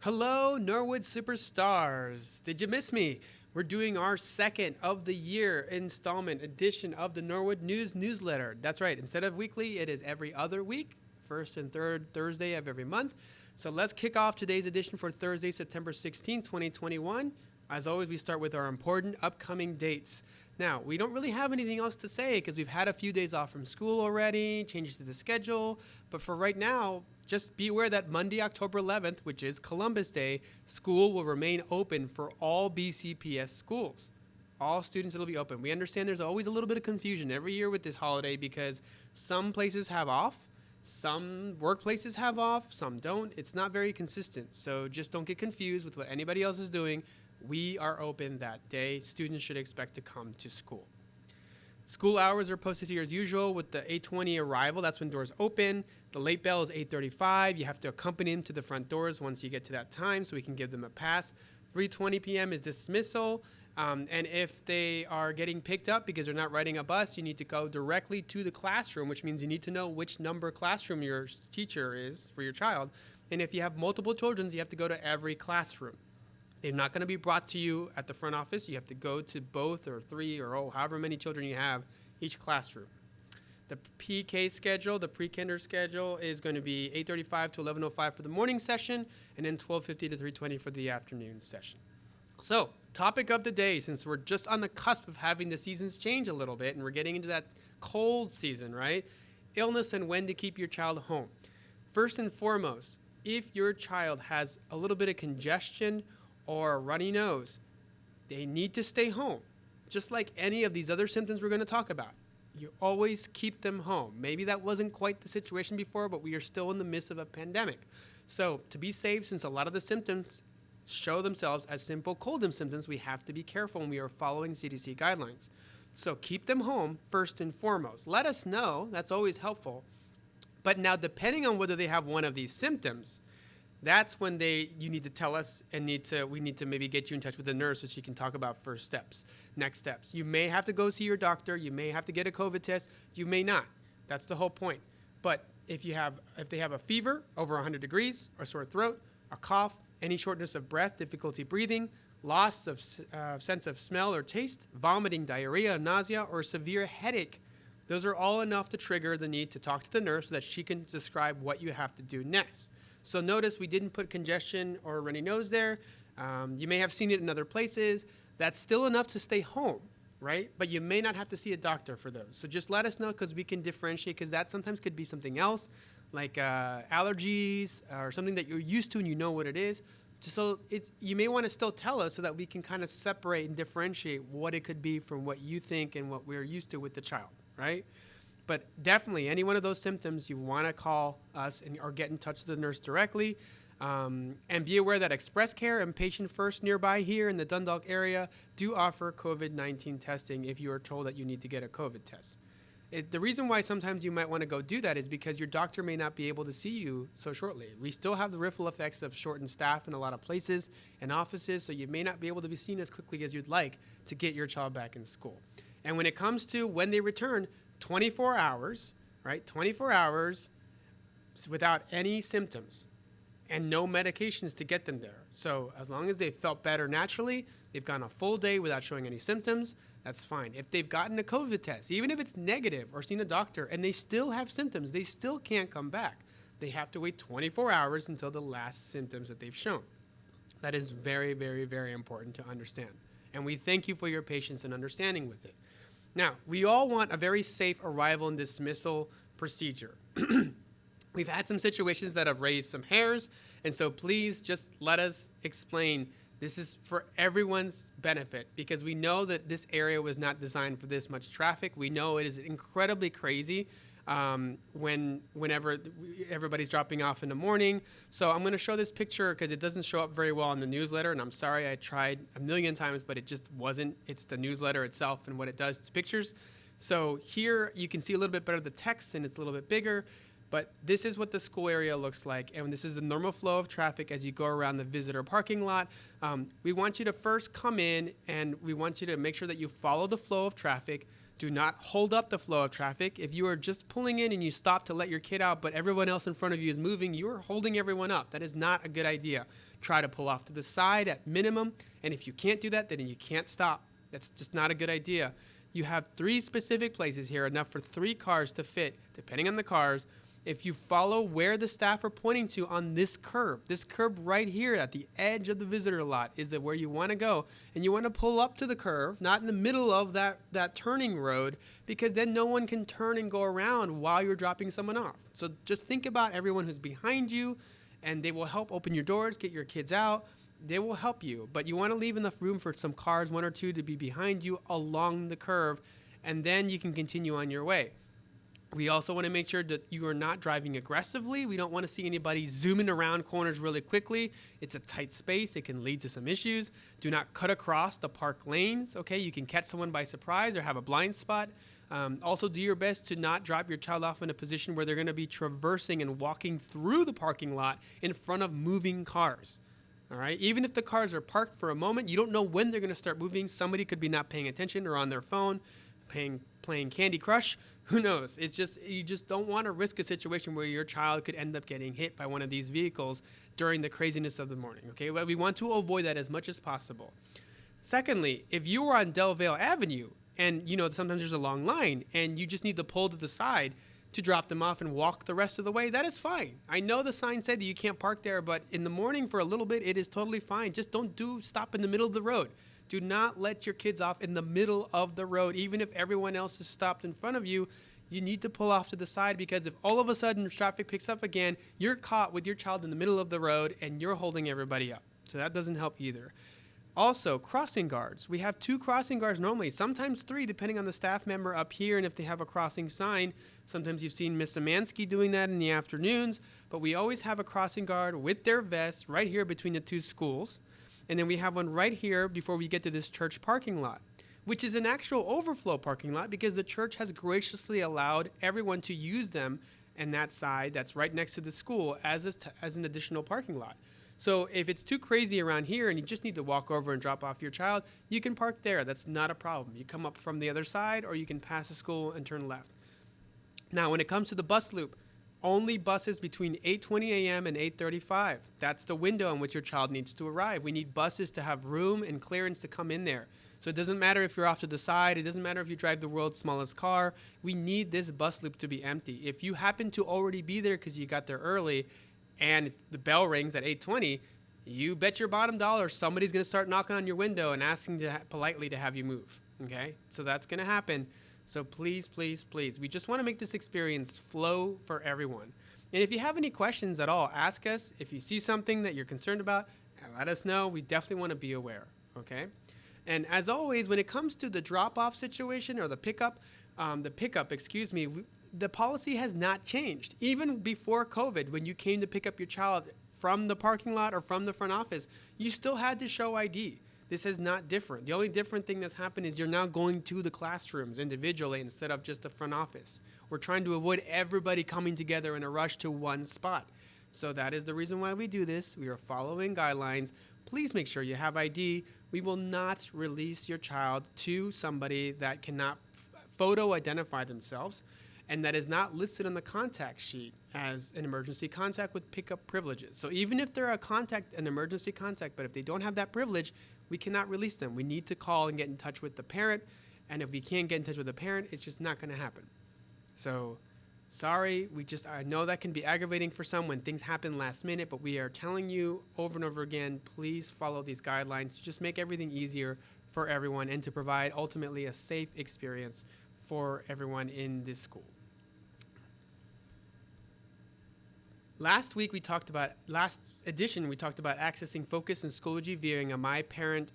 Hello, Norwood superstars. Did you miss me? We're doing our second of the year installment edition of the Norwood News newsletter. That's right. Instead of weekly, it is every other week, first and third Thursday of every month. So let's kick off today's edition for Thursday, September 16, 2021. As always, we start with our important upcoming dates. Now, we don't really have anything else to say because we've had a few days off from school already, changes to the schedule. But for right now, just be aware that Monday, October 11th, which is Columbus Day, school will remain open for all BCPS schools. All students will be open. We understand there's always a little bit of confusion every year with this holiday because some places have off, some workplaces have off, some don't. It's not very consistent. So just don't get confused with what anybody else is doing. We are open that day. Students should expect to come to school. School hours are posted here as usual with the 8:20 arrival. That's when doors open. The late bell is 8:35. You have to accompany them to the front doors once you get to that time so we can give them a pass. 3:20 p.m. is dismissal. And if they are getting picked up because they're not riding a bus, you need to go directly to the classroom, which means you need to know which number classroom your teacher is for your child. And if you have multiple children, you have to go to every classroom. They're not going to be brought to you at the front office. You have to go to both or three or however many children you have each classroom. The PK schedule, the pre-kinder schedule, is going to be 8:35 to 11:05 for the morning session, and then 12:50 to 3:20 for the afternoon session. So, topic of the day, since we're just on the cusp of having the seasons change a little bit, and we're getting into that cold season, right? Illness and when to keep your child home. First and foremost, if your child has a little bit of congestion or a runny nose, they need to stay home. Just like any of these other symptoms we're going to talk about. You always keep them home. Maybe that wasn't quite the situation before, but we are still in the midst of a pandemic. So to be safe, since a lot of the symptoms show themselves as simple cold symptoms, we have to be careful when we are following CDC guidelines. So keep them home first and foremost. Let us know. That's always helpful. But now, depending on whether they have one of these symptoms, that's when you need to tell us and we need to maybe get you in touch with the nurse so she can talk about first steps, next steps. You may have to go see your doctor. You may have to get a COVID test. You may not. That's the whole point. But if they have a fever over 100 degrees, a sore throat, a cough, any shortness of breath, difficulty breathing, loss of sense of smell or taste, vomiting, diarrhea, nausea, or severe headache, those are all enough to trigger the need to talk to the nurse so that she can describe what you have to do next. So notice we didn't put congestion or a runny nose there. You may have seen it in other places. That's still enough to stay home, right? But you may not have to see a doctor for those. So just let us know because we can differentiate, because that sometimes could be something else like allergies or something that you're used to and you know what it is. So you may want to still tell us so that we can kind of separate and differentiate what it could be from what you think and what we're used to with the child, right? But definitely, any one of those symptoms, you want to call us or get in touch with the nurse directly. And be aware that Express Care and Patient First nearby here in the Dundalk area do offer COVID-19 testing if you are told that you need to get a COVID test. The reason why sometimes you might want to go do that is because your doctor may not be able to see you so shortly. We still have the ripple effects of shortened staff in a lot of places and offices, so you may not be able to be seen as quickly as you'd like to get your child back in school. And when it comes to when they return, 24 hours, right? 24 hours without any symptoms and no medications to get them there. So as long as they felt better naturally, they've gone a full day without showing any symptoms, that's fine. If they've gotten a COVID test, even if it's negative or seen a doctor and they still have symptoms, they still can't come back. They have to wait 24 hours until the last symptoms that they've shown. That is very, very, very important to understand. And we thank you for your patience and understanding with it. Now, we all want a very safe arrival and dismissal procedure. We've had some situations that have raised some hairs, and so please just let us explain. This is for everyone's benefit because we know that this area was not designed for this much traffic. We know it is incredibly crazy whenever everybody's dropping off in the morning. So I'm going to show this picture because it doesn't show up very well in the newsletter, and I'm sorry, I tried a million times, but it just wasn't. It's the newsletter itself and what it does to pictures. So here you can see a little bit better the text, and it's a little bit bigger. But this is what the school area looks like, and this is the normal flow of traffic as you go around the visitor parking lot. We want you to first come in, and we want you to make sure that you follow the flow of traffic Do not hold up the flow of traffic. If you are just pulling in and you stop to let your kid out, but everyone else in front of you is moving, you are holding everyone up. That is not a good idea. Try to pull off to the side at minimum. And if you can't do that, then you can't stop. That's just not a good idea. You have 3 specific places here, enough for 3 cars to fit, depending on the cars. If you follow where the staff are pointing to on this curb right here at the edge of the visitor lot is where you want to go. And you want to pull up to the curve, not in the middle of that turning road, because then no one can turn and go around while you're dropping someone off. So just think about everyone who's behind you, and they will help open your doors, get your kids out. They will help you, but you want to leave enough room for some cars, 1 or 2, to be behind you along the curve, and then you can continue on your way. We also want to make sure that you are not driving aggressively. We don't want to see anybody zooming around corners really quickly. It's a tight space. It can lead to some issues. Do not cut across the park lanes. Okay, you can catch someone by surprise or have a blind spot. Also, do your best to not drop your child off in a position where they're going to be traversing and walking through the parking lot in front of moving cars. All right, even if the cars are parked for a moment, you don't know when they're going to start moving. Somebody could be not paying attention or on their phone, playing Candy Crush. Who knows? It's just, you just don't want to risk a situation where your child could end up getting hit by one of these vehicles during the craziness of the morning. Okay, well, we want to avoid that as much as possible. Secondly, if you are on Del Valle Avenue and sometimes there's a long line and you just need to pull to the side to drop them off and walk the rest of the way, that is fine. I know the sign said that you can't park there, but in the morning for a little bit, it is totally fine. Just don't stop in the middle of the road. Do not let your kids off in the middle of the road. Even if everyone else is stopped in front of you, you need to pull off to the side, because if all of a sudden traffic picks up again, you're caught with your child in the middle of the road and you're holding everybody up. So that doesn't help either. Also, crossing guards. We have 2 crossing guards normally, sometimes 3, depending on the staff member up here and if they have a crossing sign. Sometimes you've seen Miss Samansky doing that in the afternoons, but we always have a crossing guard with their vest right here between the 2 schools. And then we have one right here before we get to this church parking lot, which is an actual overflow parking lot because the church has graciously allowed everyone to use them and that side that's right next to the school as an additional parking lot. So if it's too crazy around here and you just need to walk over and drop off your child, you can park there. That's not a problem. You come up from the other side, or you can pass the school and turn left. Now, when it comes to the bus loop, only buses between 8:20 a.m. and 8:35. That's the window in which your child needs to arrive. We need buses to have room and clearance to come in there. So it doesn't matter if you're off to the side. It doesn't matter if you drive the world's smallest car. We need this bus loop to be empty. If you happen to already be there because you got there early and the bell rings at 8:20, you bet your bottom dollar somebody's going to start knocking on your window and asking politely to have you move. Okay? So that's going to happen. So please, please, please, we just want to make this experience flow for everyone. And if you have any questions at all, ask us. If you see something that you're concerned about, let us know. We definitely want to be aware, okay? And as always, when it comes to the drop-off situation or the pickup, the policy has not changed. Even before COVID, when you came to pick up your child from the parking lot or from the front office, you still had to show ID. This is not different. The only different thing that's happened is you're now going to the classrooms individually instead of just the front office. We're trying to avoid everybody coming together in a rush to one spot. So that is the reason why we do this. We are following guidelines. Please make sure you have ID. We will not release your child to somebody that cannot photo identify themselves and that is not listed on the contact sheet as an emergency contact with pickup privileges. So even if they're an emergency contact, but if they don't have that privilege, we cannot release them. We need to call and get in touch with the parent. And if we can't get in touch with the parent, it's just not going to happen. So sorry, I know that can be aggravating for some when things happen last minute, but we are telling you over and over again, please follow these guidelines to just make everything easier for everyone and to provide ultimately a safe experience for everyone in this school. Last edition, we talked about accessing Focus and Schoology via a Parent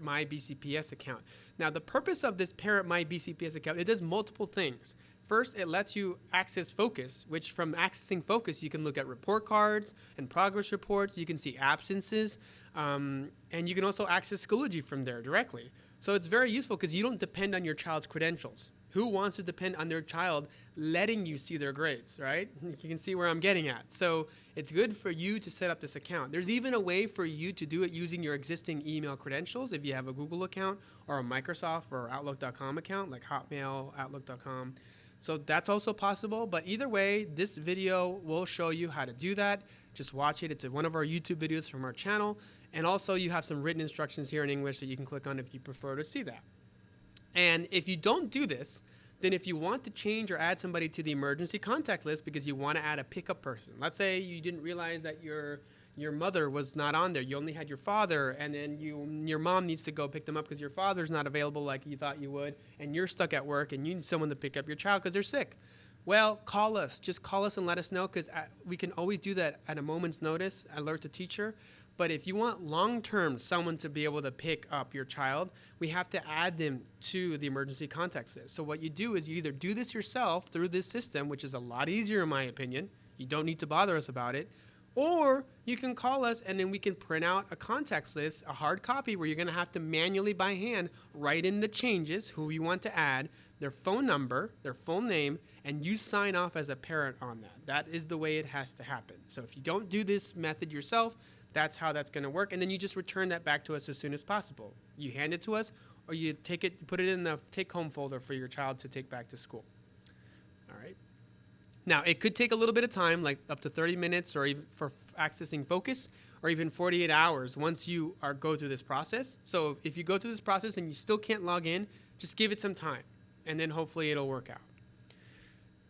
My BCPS account. Now, the purpose of this Parent My BCPS account, it does multiple things. First, it lets you access Focus, which from accessing Focus, you can look at report cards and progress reports. You can see absences, and you can also access Schoology from there directly. So it's very useful because you don't depend on your child's credentials. Who wants to depend on their child letting you see their grades, right? You can see where I'm getting at. So it's good for you to set up this account. There's even a way for you to do it using your existing email credentials if you have a Google account or a Microsoft or Outlook.com account, like Hotmail, Outlook.com. So that's also possible. But either way, this video will show you how to do that. Just watch it. It's one of our YouTube videos from our channel. And also you have some written instructions here in English that you can click on if you prefer to see that. And if you don't do this, then if you want to change or add somebody to the emergency contact list because you want to add a pickup person, let's say you didn't realize that your mother was not on there. You only had your father, and then your mom needs to go pick them up because your father's not available like you thought you would, and you're stuck at work and you need someone to pick up your child because they're sick. Well, call us. Just call us and let us know, because we can always do that at a moment's notice, alert the teacher. But if you want long-term someone to be able to pick up your child, we have to add them to the emergency contact list. So what you do is you either do this yourself through this system, which is a lot easier in my opinion. You don't need to bother us about it. Or you can call us and then we can print out a contacts list, a hard copy, where you're going to have to manually by hand write in the changes, who you want to add, their phone number, their full name, and you sign off as a parent on that. That is the way it has to happen. So if you don't do this method yourself, that's how that's going to work. And then you just return that back to us as soon as possible. You hand it to us, or you take it, put it in the take-home folder for your child to take back to school. All right. Now, it could take a little bit of time, like up to 30 minutes, or even for accessing Focus, or even 48 hours once you go through this process. So if you go through this process and you still can't log in, just give it some time, and then hopefully it'll work out.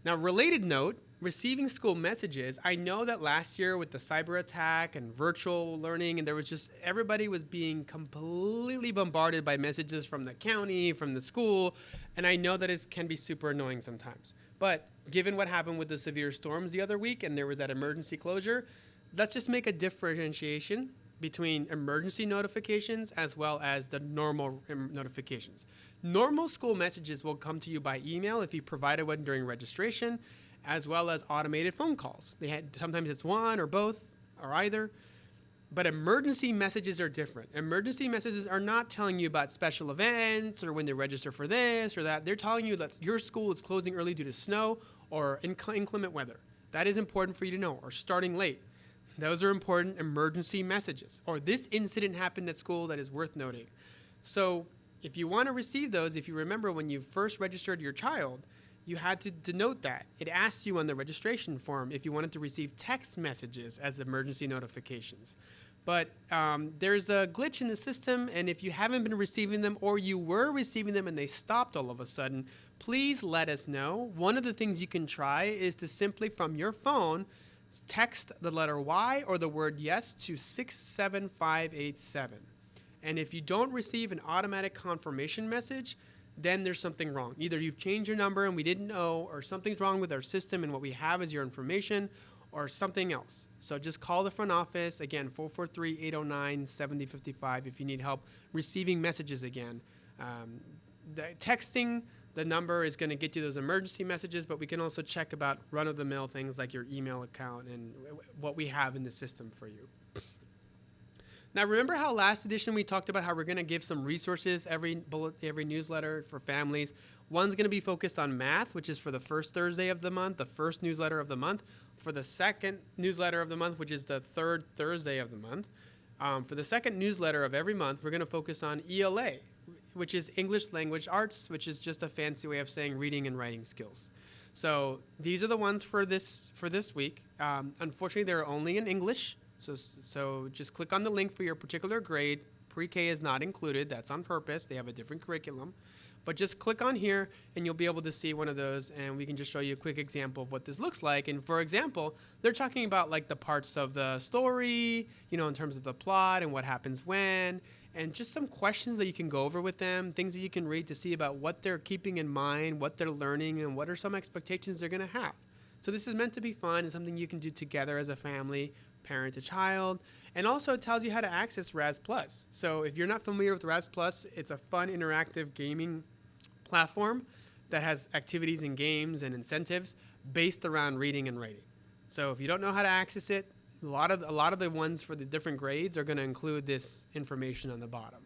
Now, related note, receiving school messages. I know that last year with the cyber attack and virtual learning, and there was just, everybody was being completely bombarded by messages from the county, from the school, and I know that it can be super annoying sometimes. But given what happened with the severe storms the other week and there was that emergency closure, let's just make a differentiation between emergency notifications as well as the normal notifications. Normal school messages will come to you by email if you provided one during registration, as well as automated phone calls. Sometimes it's one or both or either. But emergency messages are different. Emergency messages are not telling you about special events or when to register for this or that. They're telling you that your school is closing early due to snow or inclement weather. That is important for you to know, or starting late. Those are important emergency messages. Or this incident happened at school that is worth noting. So if you want to receive those, if you remember when you first registered your child, you had to denote that. It asked you on the registration form if you wanted to receive text messages as emergency notifications. But there's a glitch in the system, and if you haven't been receiving them, or you were receiving them and they stopped all of a sudden, please let us know. One of the things you can try is to simply from your phone text the letter Y or the word yes to 67587. And if you don't receive an automatic confirmation message, then there's something wrong. Either you've changed your number and we didn't know, or something's wrong with our system and what we have is your information, or something else. So just call the front office, again, 443-809-7055 if you need help receiving messages again. Texting the number is going to get you those emergency messages, but we can also check about run-of-the-mill things like your email account and what we have in the system for you. Now, remember how last edition we talked about how we're going to give some resources every newsletter for families. One's going to be focused on math, which is for the first Thursday of the month, the first newsletter of the month. For the second newsletter of the month, which is the third Thursday of the month. For the second newsletter of every month, we're going to focus on ELA, which is English Language Arts, which is just a fancy way of saying reading and writing skills. So these are the ones for this week. Unfortunately, they're only in English. So just click on the link for your particular grade. Pre-K is not included. That's on purpose. They have a different curriculum. But just click on here and you'll be able to see one of those, and we can just show you a quick example of what this looks like. And for example, they're talking about like the parts of the story, in terms of the plot and what happens when, and just some questions that you can go over with them, things that you can read to see about what they're keeping in mind, what they're learning, and what are some expectations they're going to have. So this is meant to be fun and something you can do together as a family, parent to child, and also it tells you how to access Raz Plus. So if you're not familiar with Raz Plus, it's a fun interactive gaming platform that has activities and games and incentives based around reading and writing. So if you don't know how to access it, a lot of the ones for the different grades are going to include this information on the bottom.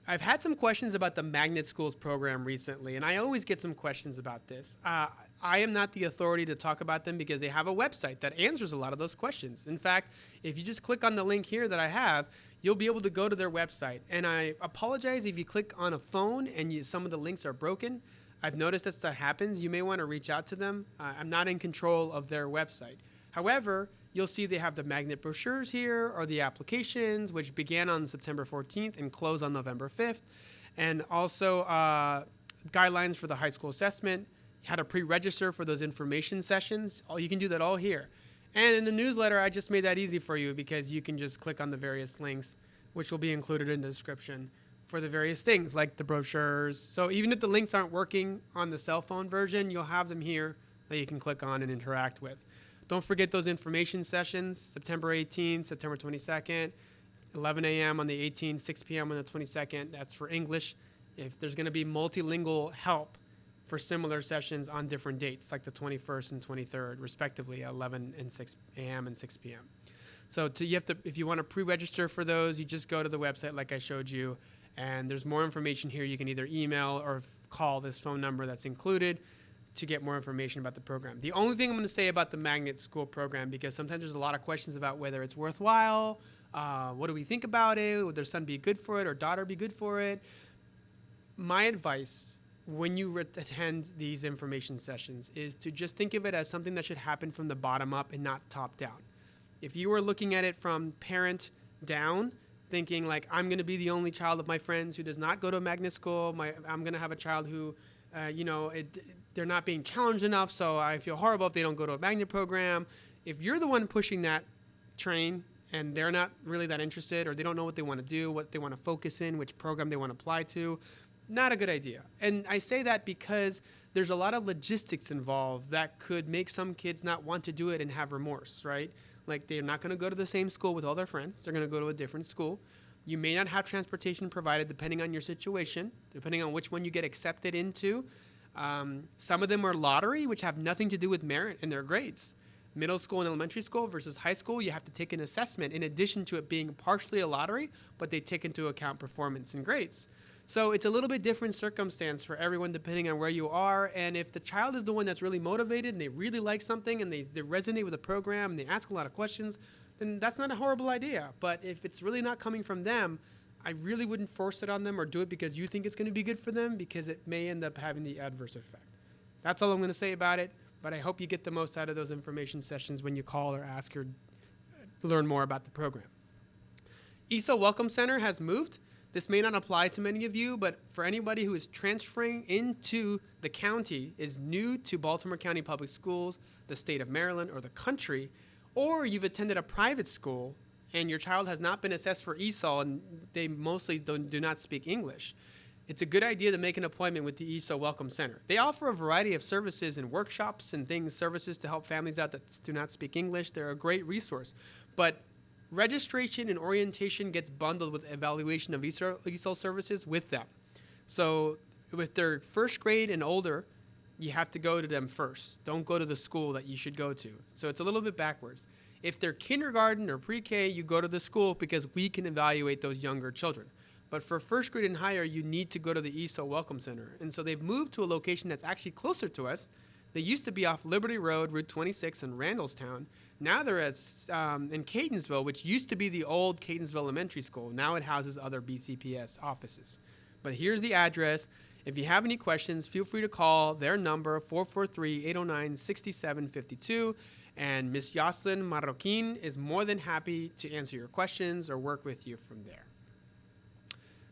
I've had some questions about the Magnet Schools program recently, and I always get some questions about this. I am not the authority to talk about them because they have a website that answers a lot of those questions. In fact, if you just click on the link here that I have, you'll be able to go to their website. And I apologize if you click on a phone and some of the links are broken. I've noticed that happens. You may want to reach out to them. I'm not in control of their website. However, you'll see they have the magnet brochures here or the applications, which began on September 14th and close on November 5th. And also guidelines for the high school assessment, how to pre-register for those information sessions. You can do that all here. And in the newsletter, I just made that easy for you because you can just click on the various links, which will be included in the description for the various things like the brochures. So even if the links aren't working on the cell phone version, you'll have them here that you can click on and interact with. Don't forget those information sessions, September 18th, September 22nd, 11 a.m. on the 18th, 6 p.m. on the 22nd. That's for English. If there's going to be multilingual help for similar sessions on different dates, like the 21st and 23rd, respectively, 11 and 6 a.m. and 6 p.m. So if you want to pre-register for those, you just go to the website like I showed you, and there's more information here. You can either email or call this phone number that's included to get more information about the program. The only thing I'm going to say about the Magnet School program, because sometimes there's a lot of questions about whether it's worthwhile, what do we think about it, would their son be good for it or daughter be good for it? My advice when you attend these information sessions is to just think of it as something that should happen from the bottom up and not top down. If you were looking at it from parent down, thinking like, I'm going to be the only child of my friends who does not go to a magnet school, I'm going to have a child who, they're not being challenged enough, so I feel horrible if they don't go to a magnet program. If you're the one pushing that train and they're not really that interested, or they don't know what they want to do, what they want to focus in, which program they want to apply to, not a good idea. And I say that because there's a lot of logistics involved that could make some kids not want to do it and have remorse, right? Like they're not going to go to the same school with all their friends. They're going to go to a different school. You may not have transportation provided depending on your situation, depending on which one you get accepted into. Some of them are lottery, which have nothing to do with merit in their grades. Middle school and elementary school versus high school, you have to take an assessment in addition to it being partially a lottery, but they take into account performance and grades. So it's a little bit different circumstance for everyone depending on where you are. And if the child is the one that's really motivated and they really like something and they resonate with the program and they ask a lot of questions, then that's not a horrible idea. But if it's really not coming from them, I really wouldn't force it on them or do it because you think it's going to be good for them, because it may end up having the adverse effect. That's all I'm going to say about it. But I hope you get the most out of those information sessions when you call or ask or learn more about the program. ESA Welcome Center has moved. This may not apply to many of you, but for anybody who is transferring into the county, is new to Baltimore County Public Schools, the state of Maryland, or the country, or you've attended a private school and your child has not been assessed for ESOL and they mostly do not speak English, it's a good idea to make an appointment with the ESA Welcome Center. They offer a variety of services and workshops and services to help families out that do not speak English. They're a great resource. But registration and orientation gets bundled with evaluation of ESOL services with them. So with their first grade and older, you have to go to them first. Don't go to the school that you should go to. So it's a little bit backwards. If they're kindergarten or pre-K, you go to the school because we can evaluate those younger children. But for first grade and higher, you need to go to the ESA Welcome Center. And so they've moved to a location that's actually closer to us. They used to be off Liberty Road, Route 26 in Randallstown. Now they're in Catonsville, which used to be the old Catonsville Elementary School. Now it houses other BCPS offices. But here's the address. If you have any questions, feel free to call their number, 443-809-6752. And Ms. Yoslin Marroquin is more than happy to answer your questions or work with you from there.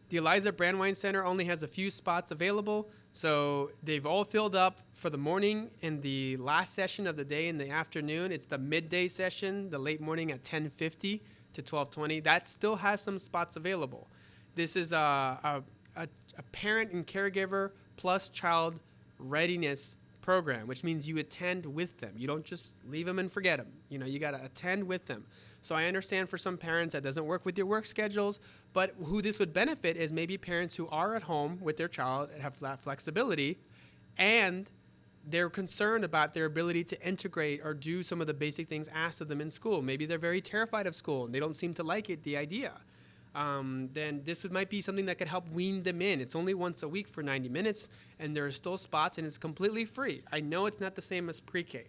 The Eliza Brandwine Center only has a few spots available, so they've all filled up for the morning and the last session of the day in the afternoon. It's the midday session, the late morning at 10:50 to 12:20. That still has some spots available. This is a parent and caregiver plus child readiness program, which means you attend with them. You don't just leave them and forget them. You got to attend with them. So I understand for some parents that doesn't work with your work schedules, but who this would benefit is maybe parents who are at home with their child and have that flexibility, and they're concerned about their ability to integrate or do some of the basic things asked of them in school. Maybe they're very terrified of school and they don't seem to like the idea. then this might be something that could help wean them in. It's only once a week for 90 minutes, and there are still spots, and it's completely free. I know it's not the same as pre-K.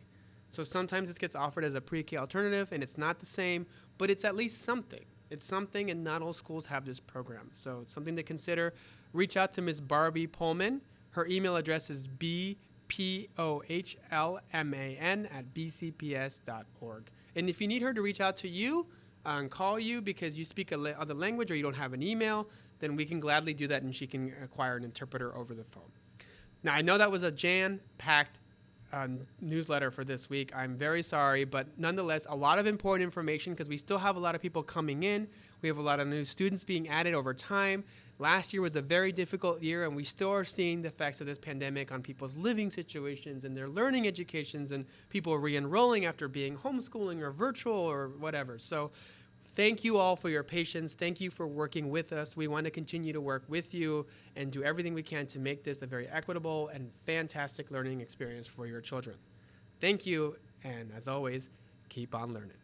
So sometimes it gets offered as a pre-K alternative, and it's not the same, but it's at least something. It's something, and not all schools have this program. So it's something to consider. Reach out to Ms. Barbie Pullman. Her email address is bpohlman@bcps.org. And if you need her to reach out to you and call you because you speak other language or you don't have an email, then we can gladly do that, and she can acquire an interpreter over the phone. Now, I know that was a jam-packed newsletter for this week. I'm very sorry, but nonetheless, a lot of important information because we still have a lot of people coming in. We have a lot of new students being added over time. Last year was a very difficult year, and we still are seeing the effects of this pandemic on people's living situations and their learning educations and people re-enrolling after being homeschooling or virtual or whatever. So thank you all for your patience. Thank you for working with us. We want to continue to work with you and do everything we can to make this a very equitable and fantastic learning experience for your children. Thank you, and as always, keep on learning.